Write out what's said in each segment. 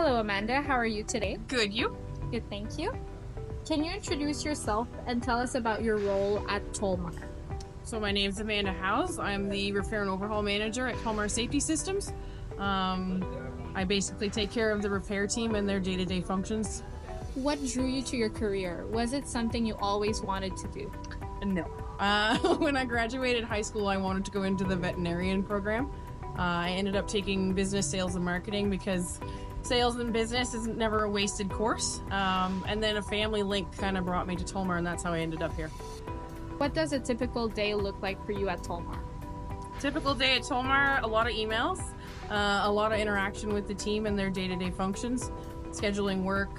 Hello, Amanda. How are you today? Good, you? Good, thank you. Can you introduce yourself and tell us about your role at Tulmar? So my name's Amanda Howes. I'm the Repair and Overhaul Manager at Tulmar Safety Systems. I basically take care of the repair team and their day-to-day functions. What drew you to your career? Was it something you always wanted to do? No. When I graduated high school, I wanted to go into the veterinarian program. I ended up taking business, sales, and marketing because sales and business is never a wasted course. And then a family link kind of brought me to Tulmar, and that's how I ended up here. What does a typical day look like for you at Tulmar? Typical day at Tulmar, a lot of emails, a lot of interaction with the team and their day-to-day functions, scheduling work,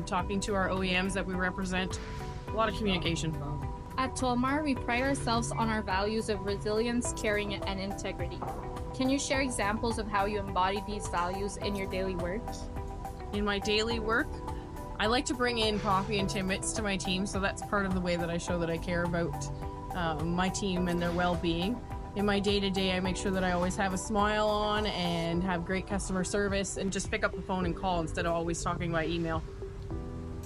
talking to our OEMs that we represent, a lot of communication. At Tulmar, we pride ourselves on our values of resilience, caring, and integrity. Can you share examples of how you embody these values in your daily work? In my daily work, I like to bring in coffee and Timbits to my team, so that's part of the way that I show that I care about my team and their well-being. In my day-to-day, I make sure that I always have a smile on and have great customer service and just pick up the phone and call instead of always talking by email.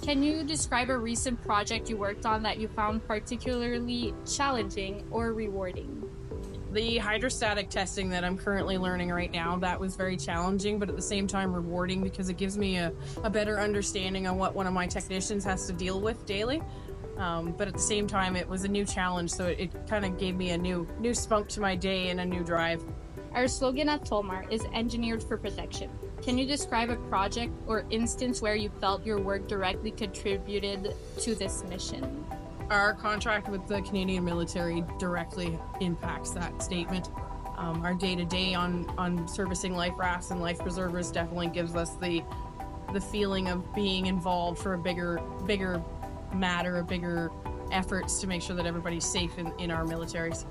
Can you describe a recent project you worked on that you found particularly challenging or rewarding? The hydrostatic testing that I'm currently learning right now, that was very challenging, but at the same time rewarding because it gives me a better understanding on what one of my technicians has to deal with daily. But at the same time, it was a new challenge, so it kind of gave me a new spunk to my day and a new drive. Our slogan at Tulmar is Engineered for Protection. Can you describe a project or instance where you felt your work directly contributed to this mission? Our contract with the Canadian military directly impacts that statement. Our day-to-day on servicing life rafts and life preservers definitely gives us the feeling of being involved for a bigger matter, bigger efforts to make sure that everybody's safe in our militaries.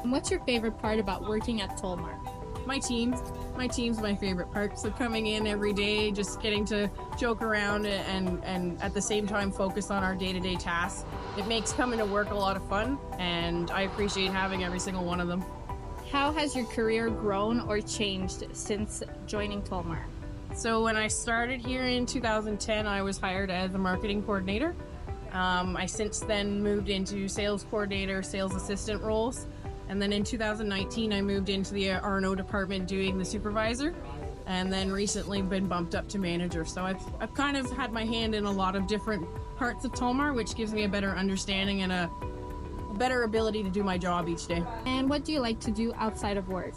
And what's your favorite part about working at Tulmar? My team's my favorite part. So coming in every day, just getting to joke around and at the same time focus on our day-to-day tasks. It makes coming to work a lot of fun, and I appreciate having every single one of them. How has your career grown or changed since joining Tulmar? So when I started here in 2010, I was hired as a marketing coordinator. I since then moved into sales coordinator, sales assistant roles. And then in 2019, I moved into the R&O department doing the supervisor, and then recently been bumped up to manager. So I've kind of had my hand in a lot of different parts of Tulmar, which gives me a better understanding and a better ability to do my job each day. And what do you like to do outside of work?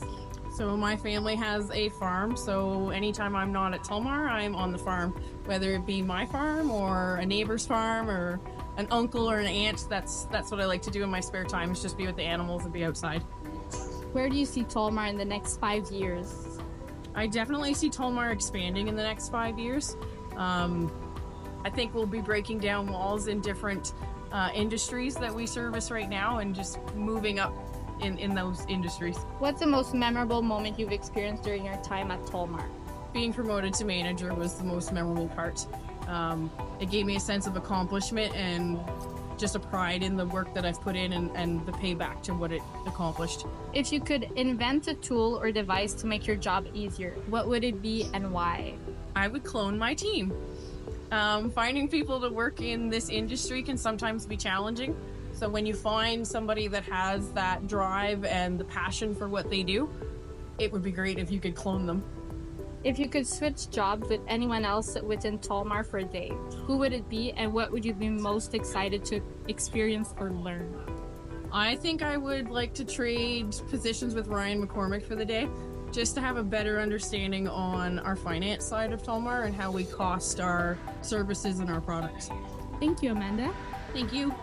So my family has a farm, so anytime I'm not at Tulmar, I'm on the farm, whether it be my farm or a neighbor's farm or an uncle or an aunt. That's what I like to do in my spare time, is just be with the animals and be outside. Where do you see Tulmar in the next 5 years? I definitely see Tulmar expanding in the next 5 years. I think we'll be breaking down walls in different industries that we service right now and just moving up in those industries. What's the most memorable moment you've experienced during your time at Tulmar? Being promoted to manager was the most memorable part. It gave me a sense of accomplishment and just a pride in the work that I've put in and the payback to what it accomplished. If you could invent a tool or device to make your job easier, what would it be and why? I would clone my team. Finding people to work in this industry can sometimes be challenging. So when you find somebody that has that drive and the passion for what they do, it would be great if you could clone them. If you could switch jobs with anyone else within Tulmar for a day, who would it be and what would you be most excited to experience or learn? I think I would like to trade positions with Ryan McCormick for the day, just to have a better understanding on our finance side of Tulmar and how we cost our services and our products. Thank you, Amanda. Thank you.